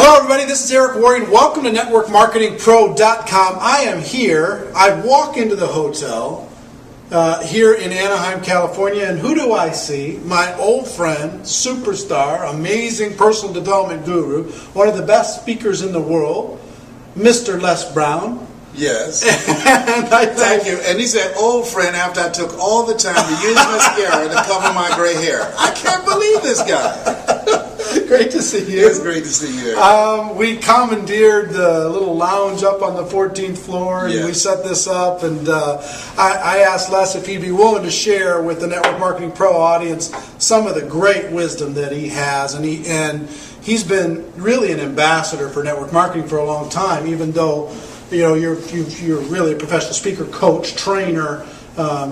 Hello everybody, this is Eric Warren. Welcome to NetworkMarketingPro.com. I am here. I walk into the hotel here in Anaheim, California, and who do I see? My old friend, superstar, amazing personal development guru, one of the best speakers in the world, Mr. Les Brown. Yes. And Thank you. And he's an old friend after I took all the time to use mascara to cover my gray hair. I can't believe this guy. Great to see you. It's great to see you. We commandeered the little lounge up on the 14th floor, and we set this up. And I asked Les if he'd be willing to share with the Network Marketing Pro audience some of the great wisdom that he has. And he's been really an ambassador for network marketing for a long time, even though you're really a professional speaker, coach, trainer.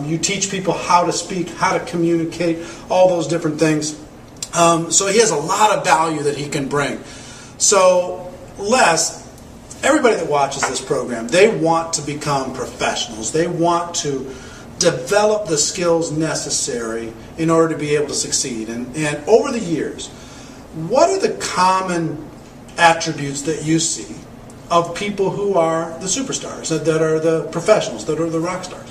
You teach people how to speak, how to communicate, all those different things. So he has a lot of value that he can bring. So Les, everybody that watches this program, they want to become professionals. They want to develop the skills necessary in order to be able to succeed. And over the years, what are the common attributes that you see of people who are the superstars, that are the professionals, that are the rock stars?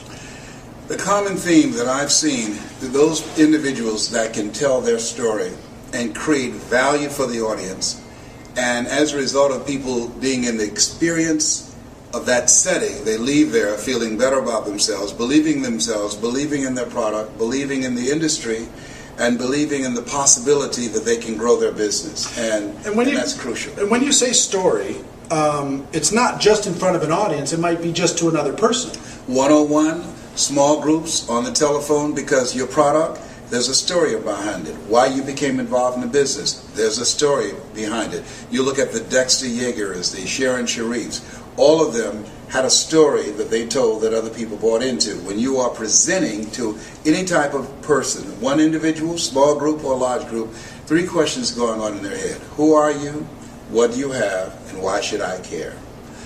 The common theme that I've seen, those individuals that can tell their story and create value for the audience, and as a result of people being in the experience of that setting, they leave there feeling better about themselves, believing in their product, believing in the industry, and believing in the possibility that they can grow their business. And that's crucial. And when you say story, it's not just in front of an audience, it might be just to another person. 101, small groups, on the telephone, because your product, there's a story behind it. Why you became involved in the business, there's a story behind it. You look at the Dexter Yeagers, the Sharon Sharifs, all of them had a story that they told that other people bought into. When you are presenting to any type of person, one individual, small group or large group, three questions going on in their head. Who are you? What do you have? And why should I care?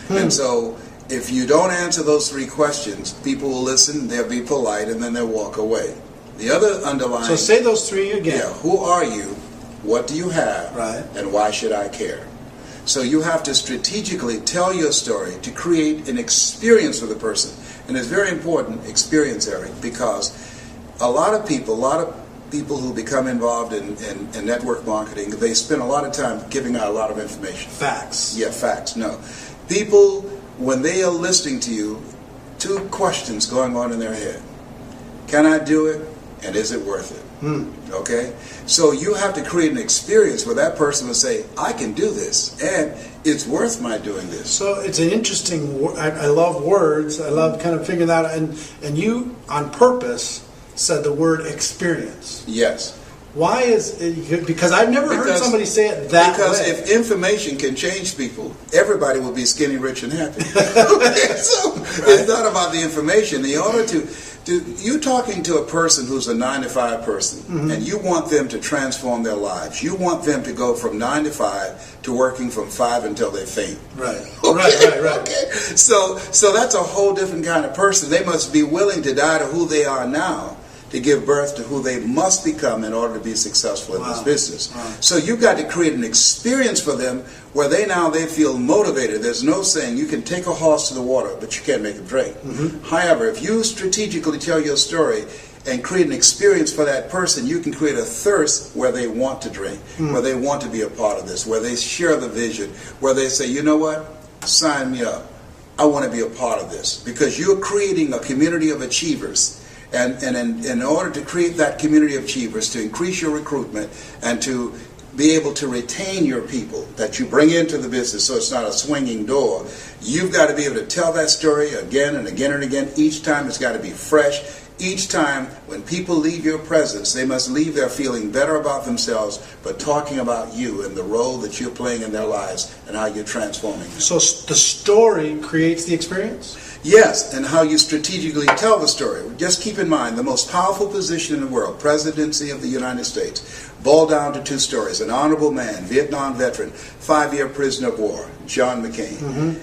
And so if you don't answer those three questions, people will listen, they'll be polite, and then they'll walk away. The other underlying... So say those three again. Yeah, who are you? What do you have? Right. And why should I care? So you have to strategically tell your story to create an experience for the person. And it's very important, experience, Eric, because a lot of people who become involved in network marketing, they spend a lot of time giving out a lot of information. Facts. Yeah, facts. No. People, when they are listening to you, two questions going on in their head. Can I do it? And is it worth it? Okay? So you have to create an experience where that person will say, I can do this, and it's worth my doing this. So it's an interesting, I love words, I love kind of figuring that out, and you, on purpose, said the word experience. Yes. Why is it? Because I've never heard somebody say it that way. Because if information can change people, everybody will be skinny, rich, and happy. Okay? So it's not about the information. In order to you talking to a person who's a 9-to-5 person, and you want them to transform their lives. You want them to go from 9 to 5 to working from 5 until they faint. Right. Okay? Right. Okay. So that's a whole different kind of person. They must be willing to die to who they are now to give birth to who they must become in order to be successful in this business. Wow. So you've got to create an experience for them where they feel motivated. There's no saying you can take a horse to the water, but you can't make him drink. However, if you strategically tell your story and create an experience for that person, you can create a thirst where they want to drink, where they want to be a part of this, where they share the vision, where they say, you know what, sign me up. I want to be a part of this. Because you're creating a community of achievers. And in order to create that community of achievers, to increase your recruitment and to be able to retain your people that you bring into the business so it's not a swinging door, you've got to be able to tell that story again and again and again. Each time it's got to be fresh. Each time when people leave your presence, they must leave there feeling better about themselves, but talking about you and the role that you're playing in their lives and how you're transforming them. So the story creates the experience? Yes, and how you strategically tell the story. Just keep in mind, the most powerful position in the world, presidency of the United States, boiled down to two stories. An honorable man, Vietnam veteran, 5-year prisoner of war, John McCain.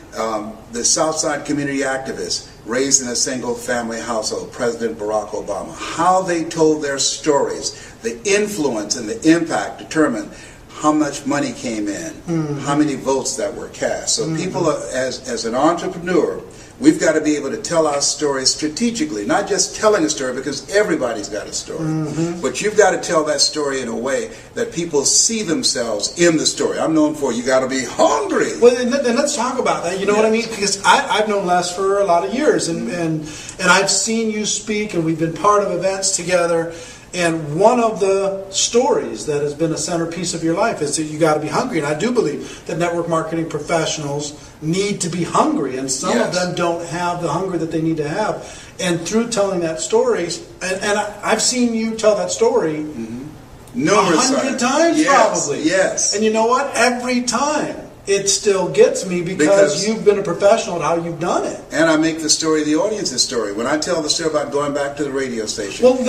The Southside community activist, raised in a single-family household, President Barack Obama. How they told their stories, the influence and the impact determined how much money came in, how many votes that were cast. So people, as an entrepreneur, we've got to be able to tell our story strategically, not just telling a story, because everybody's got a story. But you've got to tell that story in a way that people see themselves in the story. I'm known for you got to be hungry. Well, and let's talk about that. You know what I mean? Because I've known Les for a lot of years, and I've seen you speak, and we've been part of events together. And one of the stories that has been a centerpiece of your life is that you got to be hungry. And I do believe that network marketing professionals need to be hungry, and some of them don't have the hunger that they need to have. And through telling that story, and I've seen you tell that story numerous 100 times probably. Yes. And you know what? Every time it still gets me because you've been a professional at how you've done it. And I make the story the audience's story. When I tell the story about going back to the radio station. Well,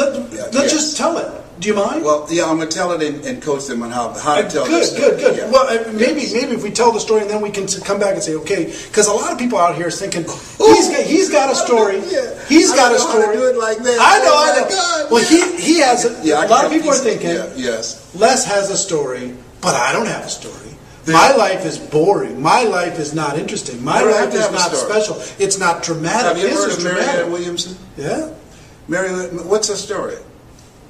let's just tell it. Do you mind? Well, yeah, I'm going to tell it and coach them on how to tell the story. Good. Yeah. Well, maybe if we tell the story and then we can come back and say, okay, because a lot of people out here is thinking, he's got a story. He's got a story. I don't know how to do it like that. I know. God, well, he has a lot of people are thinking, yes. Les has a story, but I don't have a story. My life is boring. My life is not interesting. My life is not special. It's not dramatic. Have you heard of Marianne Williamson? Yeah. What's her story?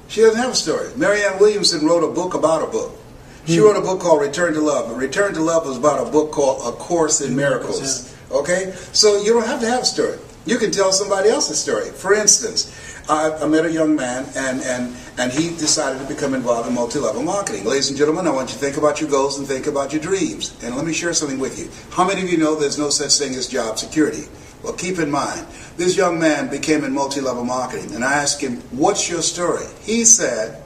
She doesn't have a story. Marianne Williamson wrote a book about a book. She wrote a book called Return to Love. And Return to Love was about a book called A Course in Miracles. Okay? So you don't have to have a story. You can tell somebody else's story. For instance, I met a young man, and he decided to become involved in multi-level marketing. Ladies and gentlemen, I want you to think about your goals and think about your dreams. And let me share something with you. How many of you know there's no such thing as job security? Well, keep in mind, this young man became in multi-level marketing, and I asked him, what's your story? He said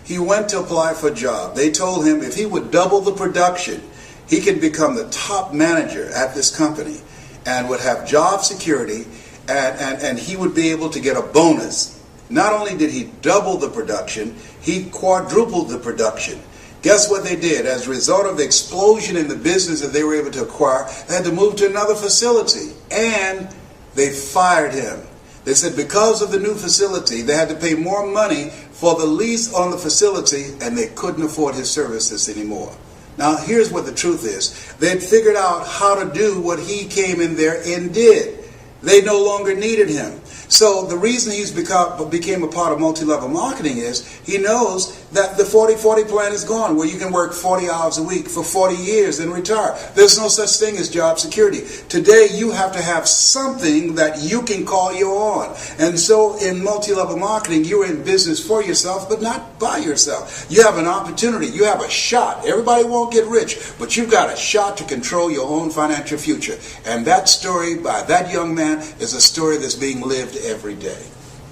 he went to apply for a job. They told him if he would double the production, he could become the top manager at this company and would have job security, and he would be able to get a bonus. Not only did he double the production, he quadrupled the production. Guess what they did? As a result of the explosion in the business that they were able to acquire, they had to move to another facility, and they fired him. They said because of the new facility, they had to pay more money for the lease on the facility, and they couldn't afford his services anymore. Now, here's what the truth is. They'd figured out how to do what he came in there and did. They no longer needed him. So the reason he's became a part of multi-level marketing is he knows that the 40-40 plan is gone, where you can work 40 hours a week for 40 years and retire. There's no such thing as job security. Today you have to have something that you can call your own. And so in multi-level marketing, you're in business for yourself, but not by yourself. You have an opportunity. You have a shot. Everybody won't get rich, but you've got a shot to control your own financial future. And that story by that young man is a story that's being lived every day.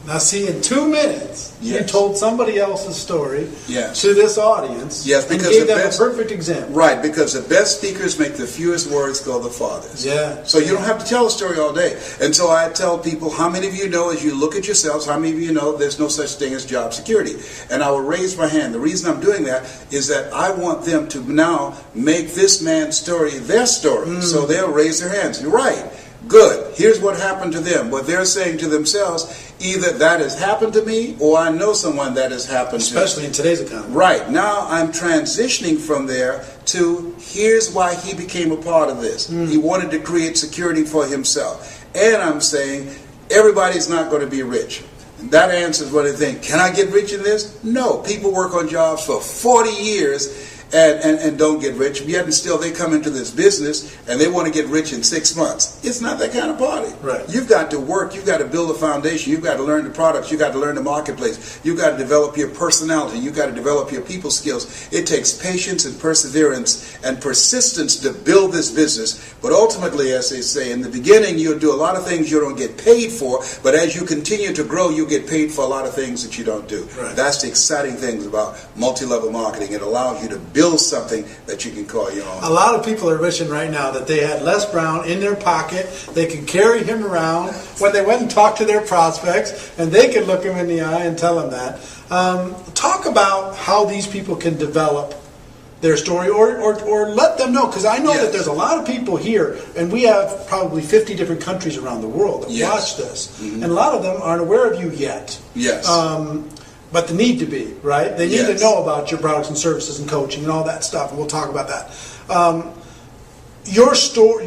Now see, in 2 minutes, you told somebody else's story to this audience, because and gave them a perfect example. Right, because the best speakers make the fewest words go the farthest. Yeah. So you don't have to tell a story all day. And so I tell people, how many of you know, as you look at yourselves, how many of you know there's no such thing as job security? And I will raise my hand. The reason I'm doing that is that I want them to now make this man's story their story. So they'll raise their hands. You're right. Good. Here's what happened to them. What they're saying to themselves, either that has happened to me or I know someone that has happened to. Especially in today's economy. Right. Now I'm transitioning from there to here's why he became a part of this. He wanted to create security for himself. And I'm saying everybody's not going to be rich. And that answers what they think. Can I get rich in this? No. People work on jobs for 40 years and don't get rich, yet and still they come into this business and they want to get rich in 6 months. It's not that kind of party. Right. You've got to work, you've got to build a foundation, you've got to learn the products, you've got to learn the marketplace, you've got to develop your personality, you've got to develop your people skills. It takes patience and perseverance and persistence to build this business, but ultimately, as they say, in the beginning you'll do a lot of things you don't get paid for, but as you continue to grow, you get paid for a lot of things that you don't do. Right. That's the exciting things about multi-level marketing. It allows you to build something that you can call your own. A lot of people are wishing right now that they had Les Brown in their pocket. They could carry him around when they went and talked to their prospects, and they could look him in the eye and tell him that. Talk about how these people can develop their story, or let them know, because I know that there's a lot of people here, and we have probably 50 different countries around the world that watch this, and a lot of them aren't aware of you yet. Yes. but the need to be, right? They need to Yes. know about your products and services and coaching and all that stuff, and we'll talk about that. Your story,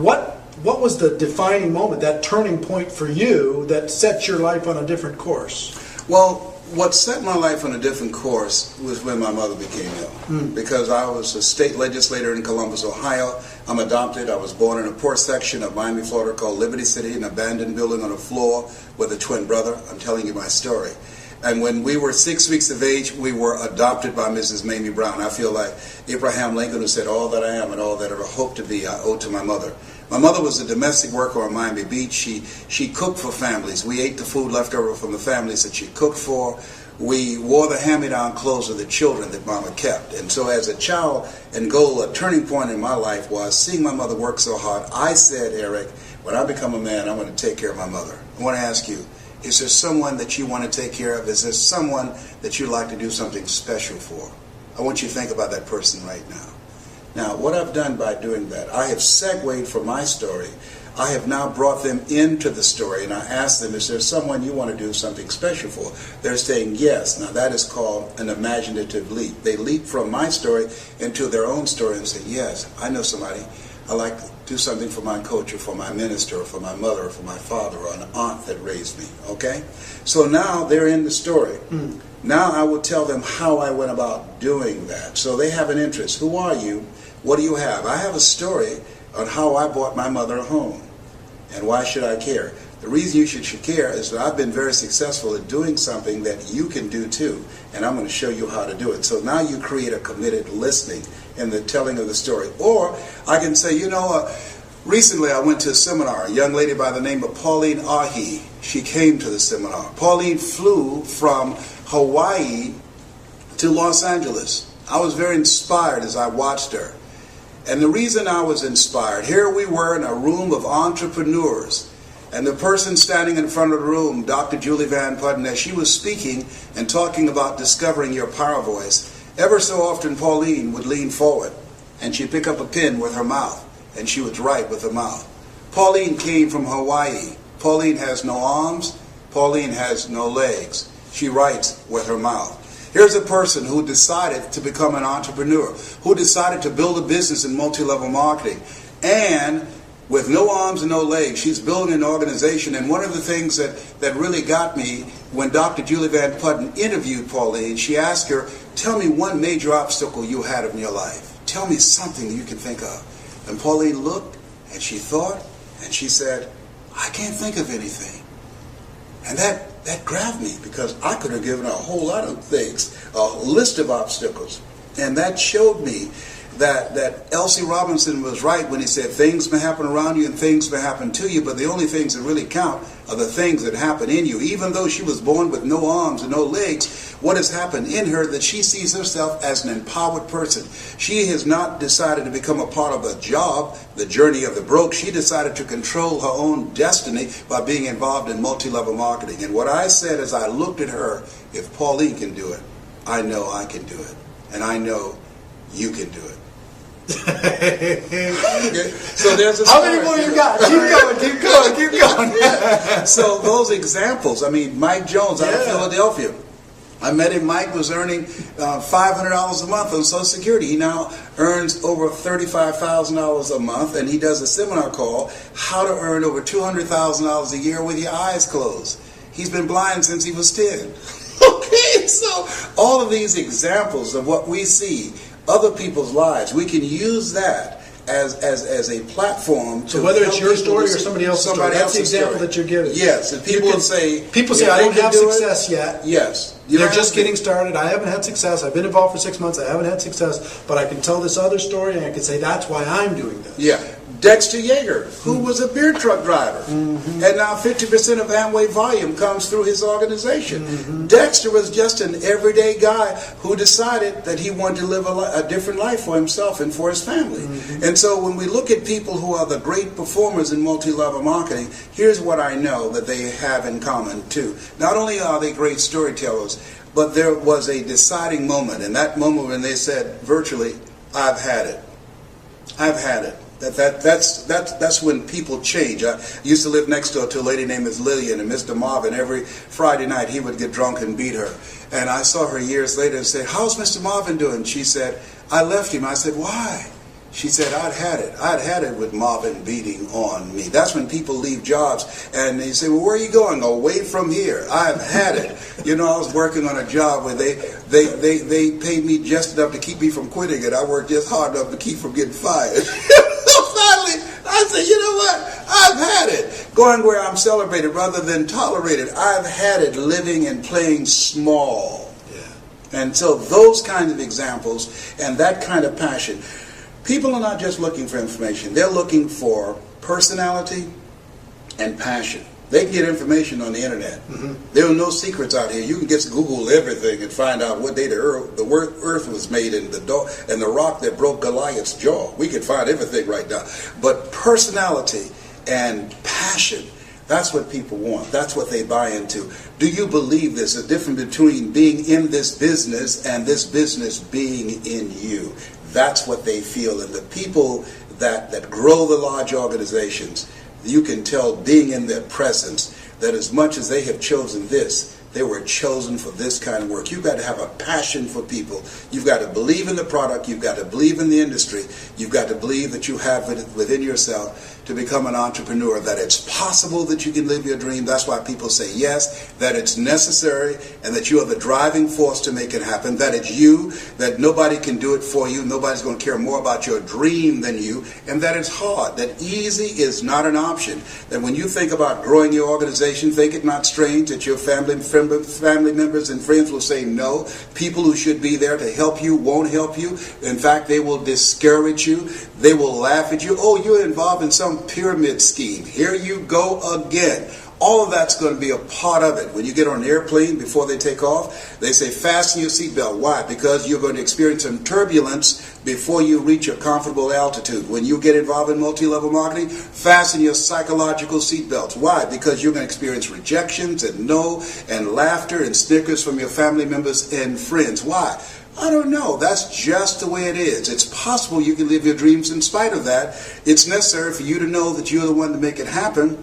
what was the defining moment, that turning point for you that set your life on a different course? Well, what set my life on a different course was when my mother became ill. Because I was a state legislator in Columbus, Ohio. I'm adopted. I was born in a poor section of Miami, Florida called Liberty City, an abandoned building on a floor with a twin brother. I'm telling you my story. And when we were 6 weeks of age, we were adopted by Mrs. Mamie Brown. I feel like Abraham Lincoln, who said, "All that I am and all that I ever hope to be, I owe to my mother." My mother was a domestic worker on Miami Beach. She cooked for families. We ate the food left over from the families that she cooked for. We wore the hand-me-down clothes of the children that Mama kept. And so as a child and goal, a turning point in my life was seeing my mother work so hard. I said, Eric, when I become a man, I'm going to take care of my mother. I want to ask you, is there someone that you want to take care of? Is there someone that you'd like to do something special for? I want you to think about that person right now. Now, what I've done by doing that, I have segued from my story. I have now brought them into the story, and I asked them, is there someone you want to do something special for? They're saying yes. Now, that is called an imaginative leap. They leap from my story into their own story and say, yes, I know somebody. I like to do something for my coach or for my minister or for my mother or for my father or an aunt that raised me, okay? So now they're in the story. Now I will tell them how I went about doing that. So they have an interest. Who are you? What do you have? I have a story on how I bought my mother a home. And why should I care? The reason you should care is that I've been very successful at doing something that you can do too. And I'm going to show you how to do it. So now you create a committed listening in the telling of the story. Or I can say, recently I went to a seminar. A young lady by the name of Pauline Ahi. She came to the seminar. Pauline flew from Hawaii to Los Angeles. I was very inspired as I watched her. And the reason I was inspired, here we were in a room of entrepreneurs, and the person standing in front of the room, Dr. Julie Van Putten, as she was speaking and talking about discovering your power voice, ever so often Pauline would lean forward, and she'd pick up a pen with her mouth, and she would write with her mouth. Pauline came from Hawaii. Pauline has no arms. Pauline has no legs. She writes with her mouth. Here's a person who decided to become an entrepreneur, who decided to build a business in multi-level marketing, and with no arms and no legs, she's building an organization. And one of the things that really got me, when Dr. Julie Van Putten interviewed Pauline, she asked her, tell me one major obstacle you had in your life. Tell me something that you can think of. And Pauline looked, and she thought, and she said, I can't think of anything. And that grabbed me, because I could have given a whole lot of things, a list of obstacles. And that showed me that L.C. Robinson was right when he said things may happen around you and things may happen to you, but the only things that really count are the things that happen in you. Even though she was born with no arms and no legs, what has happened in her that she sees herself as an empowered person. She has not decided to become a part of a job, the journey of the broke. She decided to control her own destiny by being involved in multi-level marketing. And what I said as I looked at her, if Pauline can do it, I know I can do it. And I know you can do it. Okay. So there's a How many more you got? Keep going. Yeah. So those examples, I mean, Mike Jones out of Philadelphia. I met him. Mike was earning $500 a month on Social Security. He now earns over $35,000 a month, and he does a seminar called How to Earn Over $200,000 a Year with Your Eyes Closed. He's been blind since he was 10. Okay, so all of these examples of what we see, other people's lives, we can use that as a platform to so whether it's your story or somebody else's story, that's the example that you're giving. Yes, and people say I don't have success yet. Yes. They're just getting started. I haven't had success. I've been involved for 6 months. I haven't had success, but I can tell this other story, and I can say that's why I'm doing this. Yeah. Dexter Yeager, who was a beer truck driver, and now 50% of Amway volume comes through his organization. Dexter was just an everyday guy who decided that he wanted to live a different life for himself and for his family. And so when we look at people who are the great performers in multi-level marketing, here's what I know that they have in common too. Not only are they great storytellers, but there was a deciding moment, and that moment when they said virtually, I've had it. I've had it. That's when people change. I used to live next door to a lady named Miss Lillian, and Mr. Marvin, every Friday night he would get drunk and beat her. And I saw her years later and said, "How's Mr. Marvin doing?" She said, "I left him." I said, "Why?" She said, I'd had it with Marvin beating on me. That's when people leave jobs and they say, "Well, where are you going?" "Away from here. I've had it." You know, I was working on a job where they paid me just enough to keep me from quitting it. I worked just hard enough to keep from getting fired. So finally, I said, you know what? I've had it. Going where I'm celebrated rather than tolerated. I've had it living and playing small. Yeah. And so those kinds of examples and that kind of passion. People are not just looking for information. They're looking for personality and passion. They can get information on the internet. Mm-hmm. There are no secrets out here. You can just Google everything and find out what day the earth was made and the rock that broke Goliath's jaw. We can find everything right now. But personality and passion, that's what people want. That's what they buy into. Do you believe this? The difference between being in this business and this business being in you. That's what they feel. And the people that grow the large organizations, you can tell being in their presence that as much as they have chosen this, they were chosen for this kind of work. You've got to have a passion for people. You've got to believe in the product. You've got to believe in the industry. You've got to believe that you have it within yourself to become an entrepreneur, that it's possible that you can live your dream. That's why people say yes, that it's necessary, and that you are the driving force to make it happen, that it's you, that nobody can do it for you, nobody's going to care more about your dream than you, and that it's hard, that easy is not an option. That when you think about growing your organization, think it not strange that your family members and friends will say no. People who should be there to help you won't help you. In fact, they will discourage you. They will laugh at you. "Oh, you're involved in some pyramid scheme. Here you go again." All of that's going to be a part of it. When you get on an airplane, before they take off, they say fasten your seatbelt. Why? Because you're going to experience some turbulence before you reach a comfortable altitude. When you get involved in multi-level marketing, fasten your psychological seatbelts. Why? Because you're going to experience rejections and no and laughter and snickers from your family members and friends. Why? I don't know. That's just the way it is. It's possible you can live your dreams in spite of that. It's necessary for you to know that you're the one to make it happen,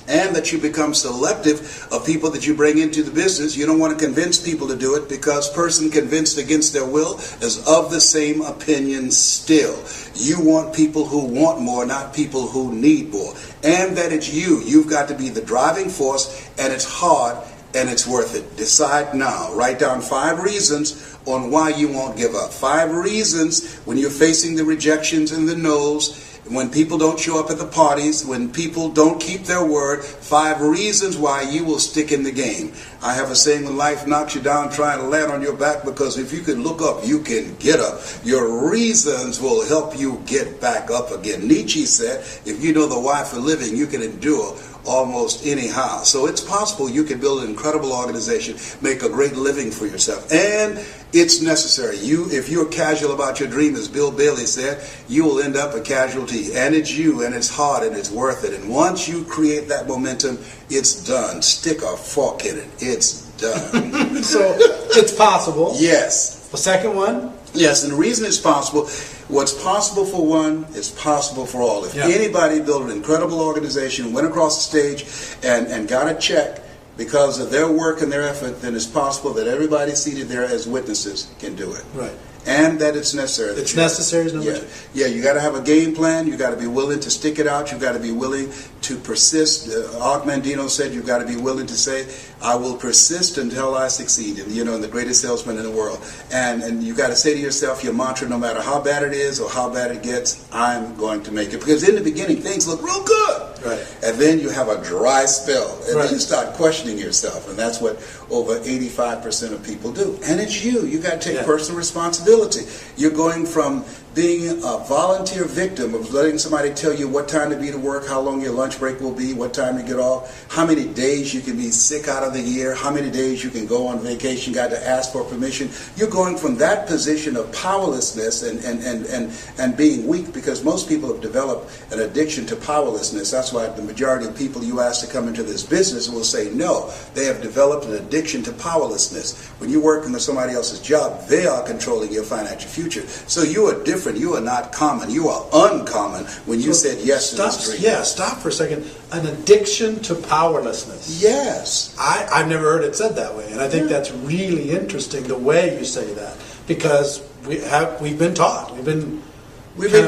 and that you become selective of people that you bring into the business. You don't want to convince people to do it, because person convinced against their will is of the same opinion still. You want people who want more, not people who need more. And that it's you. You've got to be the driving force, and it's hard, and it's worth it. Decide now. Write down 5 reasons on why you won't give up. 5 reasons when you're facing the rejections and the no's, when people don't show up at the parties, when people don't keep their word. 5 reasons why you will stick in the game. I have a saying, when life knocks you down, try to land on your back, because if you can look up, you can get up. Your reasons will help you get back up again. Nietzsche said, if you know the why for living, you can endure almost anyhow. So it's possible you can build an incredible organization, make a great living for yourself, and it's necessary. If you're casual about your dream, as Bill Bailey said, you will end up a casualty. And it's you, and it's hard, and it's worth it. And once you create that momentum, it's done. Stick a fork in it. It's done. So it's possible. Yes. The second one? Yes, and the reason it's possible, what's possible for one is possible for all. If anybody built an incredible organization, went across the stage and got a check because of their work and their effort, then it's possible that everybody seated there as witnesses can do it. Right. And that it's necessary. It's necessary is number 2. Yeah, you got to have a game plan. You got to be willing to stick it out. You got to be willing to persist. Og Mandino said you've got to be willing to say, "I will persist until I succeed." And, and the greatest salesman in the world. And you got to say to yourself your mantra, no matter how bad it is or how bad it gets, I'm going to make it. Because in the beginning, things look real good. Right. And then you have a dry spell. And right. then you start questioning yourself. And that's what over 85% of people do. And it's you. You got to take personal responsibility. You're going from being a volunteer victim of letting somebody tell you what time to be to work, how long your lunch break will be, what time to get off, how many days you can be sick out of the year, how many days you can go on vacation, got to ask for permission. You're going from that position of powerlessness and being weak, because most people have developed an addiction to powerlessness. That's why the majority of people you ask to come into this business will say no. They have developed an addiction to powerlessness. When you're working with somebody else's job, they are controlling your financial future. So you are different different. You are not common. You are uncommon when you said yes to this dream. Yeah, stop for a second. An addiction to powerlessness. Yes. I've never heard it said that way, and I think that's really interesting the way you say that, because we've been taught, we've been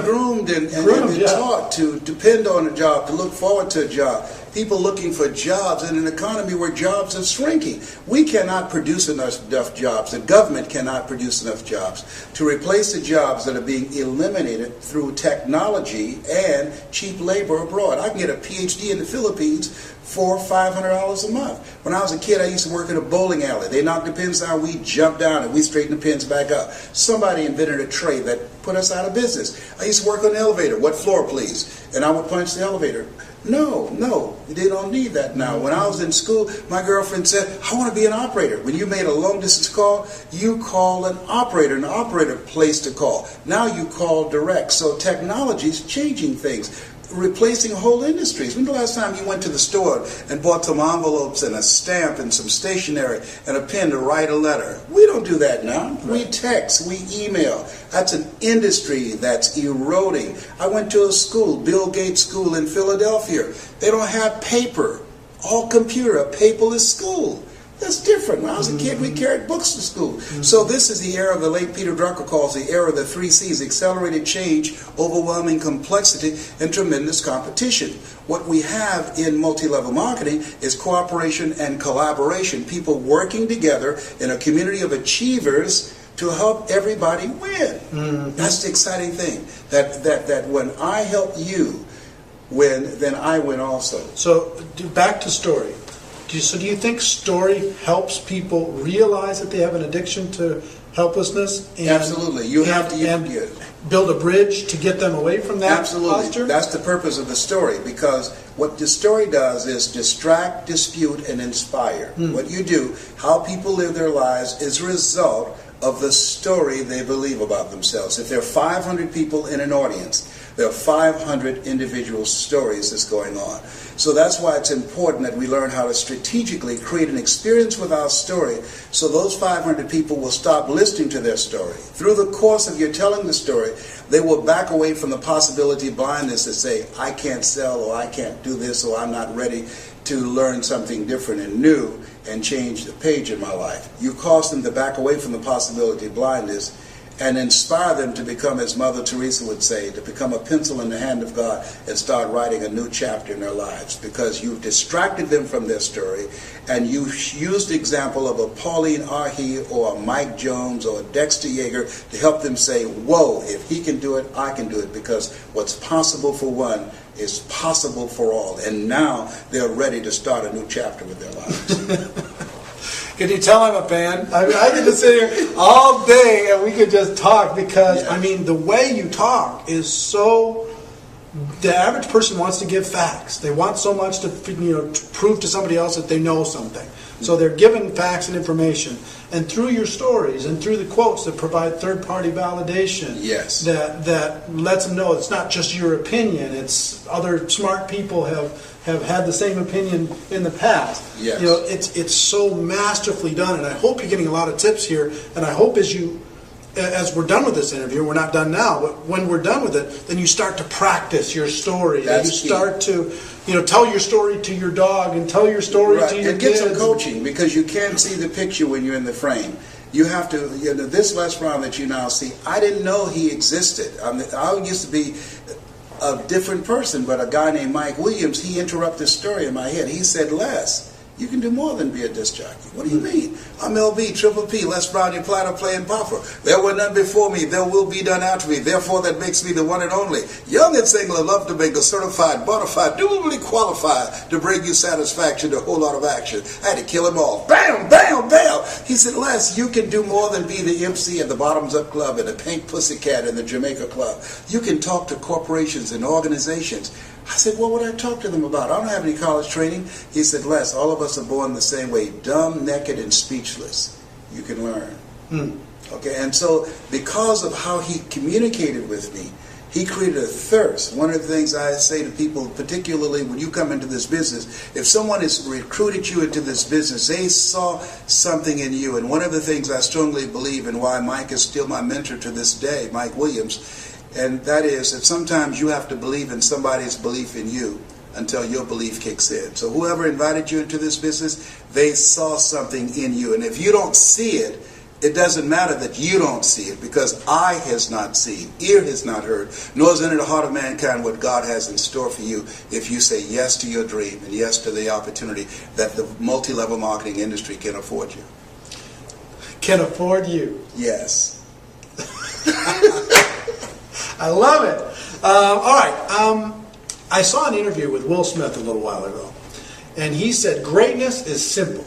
groomed and been taught to depend on a job, to look forward to a job. People looking for jobs in an economy where jobs are shrinking. We cannot produce enough jobs. The government cannot produce enough jobs to replace the jobs that are being eliminated through technology and cheap labor abroad. I can get a PhD in the Philippines for $500 a month. When I was a kid, I used to work in a bowling alley. They knocked the pins down, we jumped down, and we straightened the pins back up. Somebody invented a trade that put us out of business. I used to work on the elevator. What floor, please? And I would punch the elevator. No, they don't need that now. When I was in school, my girlfriend said, I want to be an operator. When you made a long distance call, you call an operator placed a call. Now you call direct. So technology is changing things, replacing whole industries. When the last time you went to the store and bought some envelopes and a stamp and some stationery and a pen to write a letter? We don't do that now. Right. We text, we email. That's an industry that's eroding. I went to a school, Bill Gates School in Philadelphia. They don't have paper. All computer, a paperless school. That's different. When I was a kid, we carried books to school. So this is the era the late Peter Drucker calls the era of the 3 C's: accelerated change, overwhelming complexity, and tremendous competition. What we have in multi-level marketing is cooperation and collaboration, people working together in a community of achievers to help everybody win. That's the exciting thing, that when I help you win, then I win also. So back to story. So do you think story helps people realize that they have an addiction to helplessness? And, absolutely. You have to build a bridge to get them away from that absolutely. Posture? That's the purpose of the story, because what the story does is distract, dispute, and inspire. What you do, how people live their lives, is a result of the story they believe about themselves. If there are 500 people in an audience, there are 500 individual stories that's going on. So that's why it's important that we learn how to strategically create an experience with our story, so those 500 people will stop listening to their story. Through the course of your telling the story, they will back away from the possibility of blindness that say, I can't sell, or I can't do this, or I'm not ready to learn something different and new and change the page in my life. You cause them to back away from the possibility of blindness and inspire them to become, as Mother Teresa would say, to become a pencil in the hand of God and start writing a new chapter in their lives, because you've distracted them from their story, and you used the example of a Pauline Arhe or a Mike Jones or a Dexter Yeager to help them say, whoa, if he can do it, I can do it, because what's possible for one is possible for all. And now they're ready to start a new chapter with their lives. Can you tell I'm a fan? I mean, I could just sit here all day and we could just talk, because, I mean, the way you talk is so... The average person wants to give facts. They want so much to prove to somebody else that they know something. So they're given facts and information. And through your stories and through the quotes that provide third-party validation, that lets them know it's not just your opinion. It's other smart people have had the same opinion in the past. Yes. It's so masterfully done, and I hope you're getting a lot of tips here. And I hope as we're done with this interview, we're not done now, but when we're done with it, then you start to practice your story. That's you start to, tell your story to your dog and tell your story to your and kids. Get some coaching, because you can't see the picture when you're in the frame. You have to, this Les Brown that you now see, I didn't know he existed. I used to be a different person, but a guy named Mike Williams, he interrupted the story in my head. He said, Les, you can do more than be a disc jockey. What do you mean? I'm LB, Triple P, Les Brown, your platter playing pauper. There were none before me, there will be none after me. Therefore, that makes me the one and only. Young and single, love to make a certified, bonafide, duly qualified to bring you satisfaction, a whole lot of action. I had to kill him all. Bam, bam, bam. He said, Les, you can do more than be the MC at the Bottoms Up Club and the Pink Pussycat and the Jamaica Club. You can talk to corporations and organizations. I said, what would I talk to them about? I don't have any college training. He said, Les, all of us are born the same way, dumb, naked, and speechless. You can learn. Okay, and so because of how he communicated with me, he created a thirst. One of the things I say to people, particularly when you come into this business, if someone has recruited you into this business, they saw something in you. And one of the things I strongly believe, and why Mike is still my mentor to this day, Mike Williams, And that is that sometimes you have to believe in somebody's belief in you until your belief kicks in. So whoever invited you into this business, they saw something in you. And if you don't see it, it doesn't matter that you don't see it, because eye has not seen, ear has not heard, nor has entered the heart of mankind what God has in store for you if you say yes to your dream and yes to the opportunity that the multi-level marketing industry can afford you. Can afford you. Yes. I love it. All right. I saw an interview with Will Smith a little while ago, and he said, greatness is simple.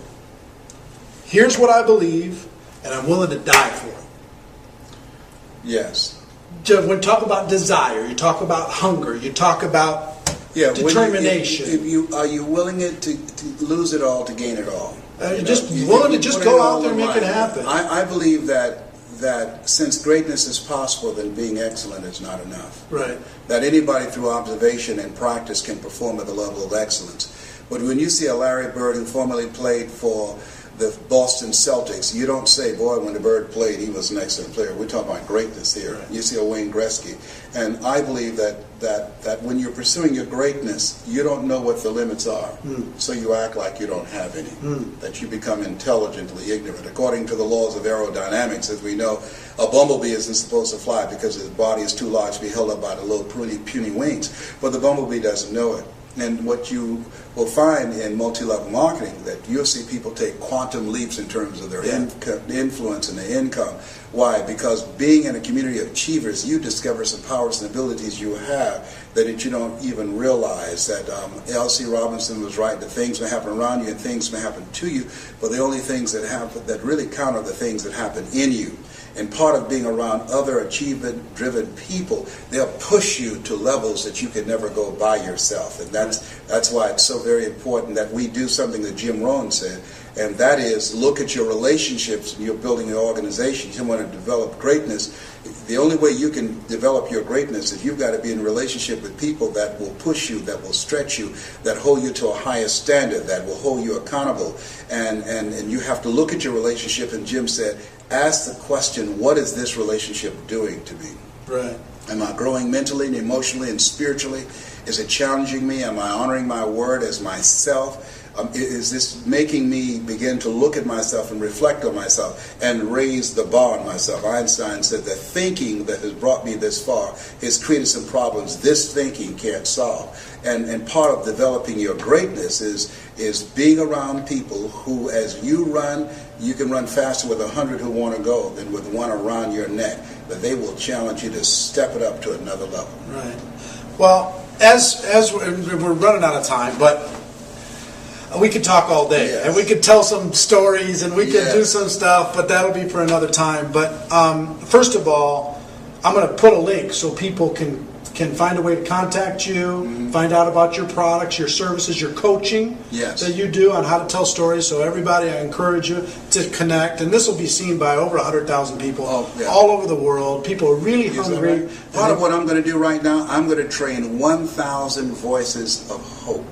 Here's what I believe, and I'm willing to die for it. Yes. When you talk about desire, you talk about hunger, you talk about determination. Are you willing to lose it all to gain it all? Just willing to just go out there and make it happen. I believe that since greatness is possible, then being excellent is not enough. Right. That anybody through observation and practice can perform at the level of excellence. But when you see a Larry Bird who formerly played for the Boston Celtics, you don't say, boy, when the Bird played, he was an excellent player. We're talking about greatness here. Right. You see a Wayne Gretzky. And I believe that when you're pursuing your greatness, you don't know what the limits are. So you act like you don't have any. That you become intelligently ignorant. According to the laws of aerodynamics, as we know, a bumblebee isn't supposed to fly because his body is too large to be held up by the little puny wings. But the bumblebee doesn't know it. And what you will find in multi-level marketing, that you'll see people take quantum leaps in terms of their influence and their income. Why? Because being in a community of achievers, you discover some powers and abilities you have that you don't even realize. That L.C. Robinson was right, that things may happen around you and things may happen to you, but the only things that happen that really count are the things that happen in you. And part of being around other achievement-driven people, they'll push you to levels that you could never go by yourself. And that's why it's so very important that we do something that Jim Rohn said, and that is look at your relationships when you're building your organization. You want to develop greatness. The only way you can develop your greatness is you've got to be in a relationship with people that will push you, that will stretch you, that hold you to a higher standard, that will hold you accountable. And you have to look at your relationship, and Jim said, ask the question, what is this relationship doing to me? Right. Am I growing mentally and emotionally and spiritually? Is it challenging me? Am I honoring my word as myself? Is this making me begin to look at myself and reflect on myself and raise the bar on myself? Einstein said that thinking that has brought me this far has created some problems this thinking can't solve. And part of developing your greatness is being around people who, as you run, you can run faster with 100 who want to go than with one around your neck. But they will challenge you to step it up to another level. Right. Well, as we're running out of time, but we could talk all day, yes. and we could tell some stories, and we could do some stuff, but that'll be for another time. But first of all, I'm going to put a link so people can find a way to contact you, find out about your products, your services, your coaching that you do on how to tell stories. So everybody, I encourage you to connect, and this will be seen by over 100,000 people all over the world. People are really hungry. Part of what I'm going to do right now, I'm going to train 1,000 voices of hope.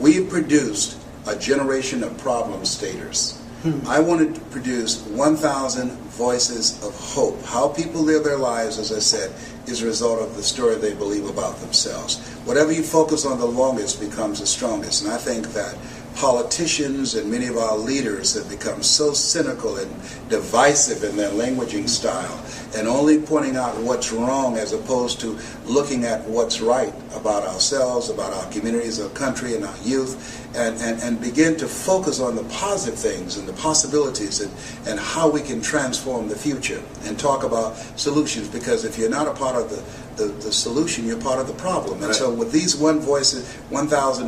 We've produced a generation of problem staters. I wanted to produce 1,000 voices of hope. How people live their lives, as I said, is a result of the story they believe about themselves. Whatever you focus on the longest becomes the strongest. And I think that politicians and many of our leaders have become so cynical and divisive in their languaging style, and only pointing out what's wrong as opposed to looking at what's right about ourselves, about our communities, our country, and our youth, and begin to focus on the positive things and the possibilities and how we can transform the future and talk about solutions. Because if you're not a part of the solution, you're part of the problem. And so with these 1,000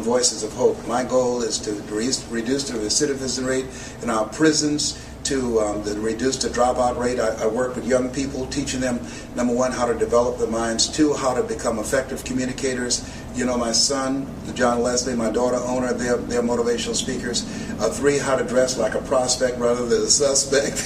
voices of hope, my goal is to reduce the recidivism rate in our prisons, to reduce the dropout rate. I work with young people, teaching them, number one, how to develop their minds, two, how to become effective communicators. You know, my son, John Leslie, my daughter, owner, they're motivational speakers. Three, how to dress like a prospect rather than a suspect.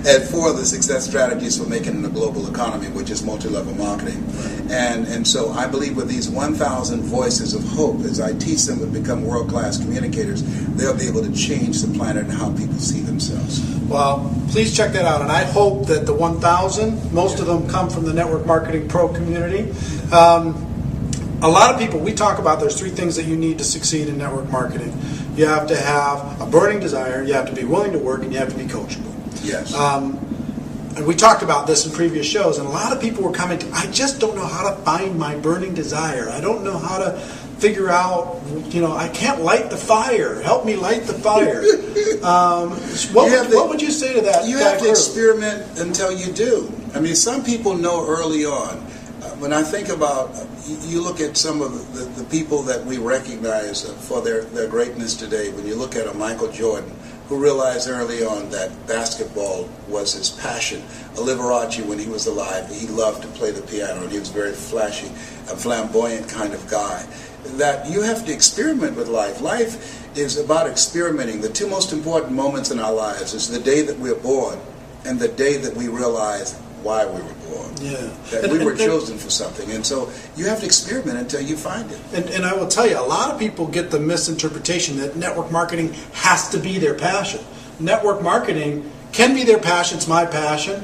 And four, the success strategies for making it in the global economy, which is multi-level marketing. And so I believe with these 1,000 voices of hope, as I teach them to become world-class communicators, they'll be able to change the planet and how people see themselves. Well, please check that out, and I hope that the 1,000, most of them come from the Network Marketing Pro community. A lot of people, we talk about there's 3 things that you need to succeed in network marketing. You have to have a burning desire, you have to be willing to work, and you have to be coachable. Yes. And we talked about this in previous shows, and a lot of people were commenting, I just don't know how to find my burning desire. I don't know how to figure out, I can't light the fire. Help me light the fire. What would you say to that? You have to experiment until you do. I mean, some people know early on. When I think about, you look at some of the people that we recognize for their greatness today. When you look at a Michael Jordan, who realized early on that basketball was his passion. A Liberace, when he was alive, he loved to play the piano, and he was very flashy, a flamboyant kind of guy. That you have to experiment with life. Life is about experimenting. The 2 most important moments in our lives is the day that we're born and the day that we realize why we were born. Yeah. That we were chosen for something. And so you have to experiment until you find it. And I will tell you, a lot of people get the misinterpretation that network marketing has to be their passion. Network marketing can be their passion, it's my passion,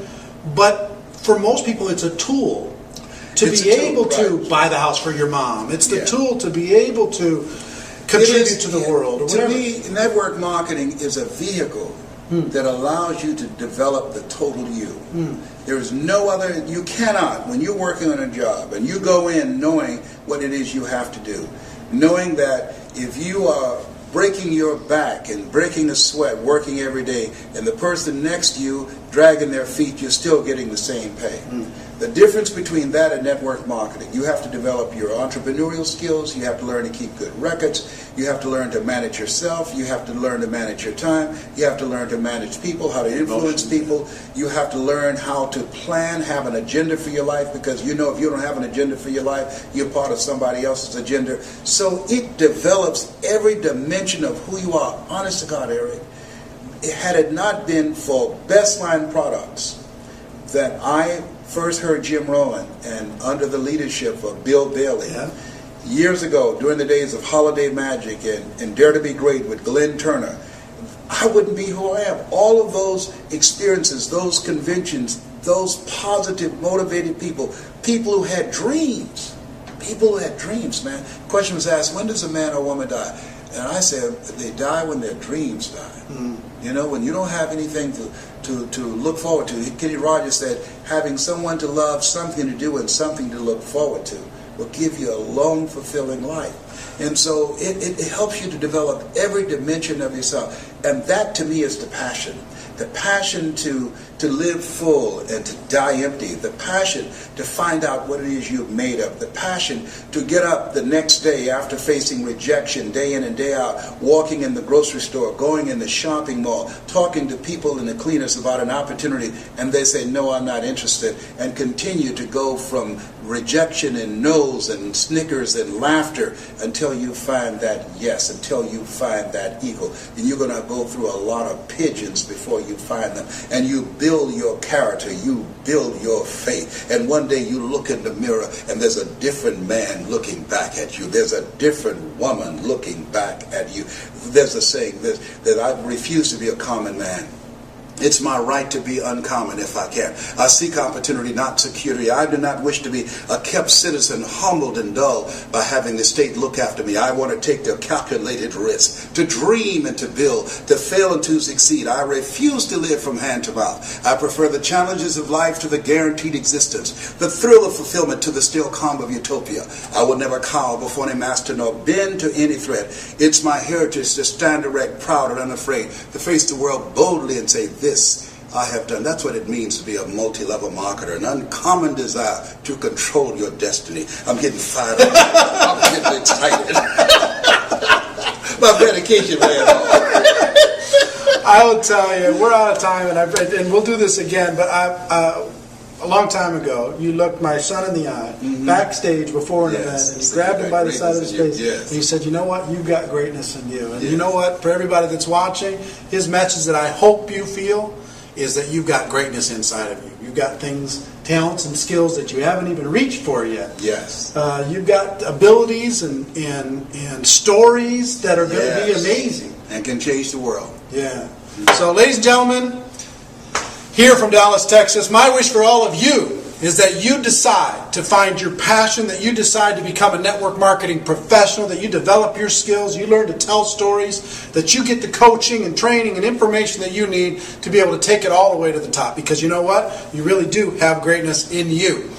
but for most people it's a tool to be able to buy the house for your mom. It's the tool to be able to contribute to the world. Or to me, network marketing is a vehicle that allows you to develop the total you. There's no other, you cannot, when you're working on a job and you go in knowing what it is you have to do, knowing that if you are breaking your back and breaking a sweat working every day and the person next to you dragging their feet, you're still getting the same pay. The difference between that and network marketing, you have to develop your entrepreneurial skills, you have to learn to keep good records, you have to learn to manage yourself, you have to learn to manage your time, you have to learn to manage people, how to influence people, you have to learn how to plan, have an agenda for your life, because if you don't have an agenda for your life, you're part of somebody else's agenda. So it develops every dimension of who you are. Honest to God, Eric, had it not been for Best Line Products that I first heard Jim Rohn and under the leadership of Bill Bailey years ago during the days of Holiday Magic and Dare to Be Great with Glenn Turner, I wouldn't be who I am. All of those experiences, those conventions, those positive, motivated people who had dreams. People who had dreams, man. The question was asked, when does a man or woman die? And I said, they die when their dreams die. When you don't have anything to look forward to. Kenny Rogers said, having someone to love, something to do, and something to look forward to will give you a long, fulfilling life. And so it helps you to develop every dimension of yourself. And that, to me, is the passion. The passion to live full and to die empty. The passion to find out what it is you've made of. The passion to get up the next day after facing rejection day in and day out, walking in the grocery store, going in the shopping mall, talking to people in the cleaners about an opportunity, and they say, no, I'm not interested, and continue to go from rejection and no's and snickers and laughter until you find that yes, until you find that eagle. And you're going to go through a lot of pigeons before you find them. And you build your character, you build your faith. And one day you look in the mirror and there's a different man looking back at you. There's a different woman looking back at you. There's a saying that I refuse to be a common man. It's my right to be uncommon if I can. I seek opportunity, not security. I do not wish to be a kept citizen, humbled and dull by having the state look after me. I want to take the calculated risk, to dream and to build, to fail and to succeed. I refuse to live from hand to mouth. I prefer the challenges of life to the guaranteed existence, the thrill of fulfillment to the still calm of utopia. I will never cower before any master nor bend to any threat. It's my heritage to stand erect, proud and unafraid, to face the world boldly and say, this I have done. That's what it means to be a multi-level marketer, an uncommon desire to control your destiny. I'm getting fired up. I'm getting excited. My medication wears off. I will tell you, we're out of time, and we'll do this again, but a long time ago, you looked my son in the eye, backstage before an event, and you grabbed him by the side of his face, and you said, you know what, you've got greatness in you. And you know what, for everybody that's watching, his message that I hope you feel is that you've got greatness inside of you. You've got things, talents and skills that you haven't even reached for yet. Yes. You've got abilities and stories that are going to be amazing. And can change the world. Yeah. So, ladies and gentlemen, here from Dallas, Texas. My wish for all of you is that you decide to find your passion, that you decide to become a network marketing professional, that you develop your skills, you learn to tell stories, that you get the coaching and training and information that you need to be able to take it all the way to the top. Because you know what? You really do have greatness in you.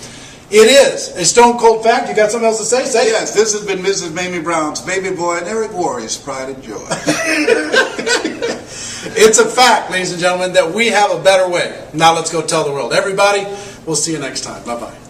It is a stone cold fact. You got something else to say? Say Yes, this has been Mrs. Mamie Brown's baby boy and Eric Warrior's pride and joy. It's a fact, ladies and gentlemen, that we have a better way. Now let's go tell the world. Everybody, we'll see you next time. Bye-bye.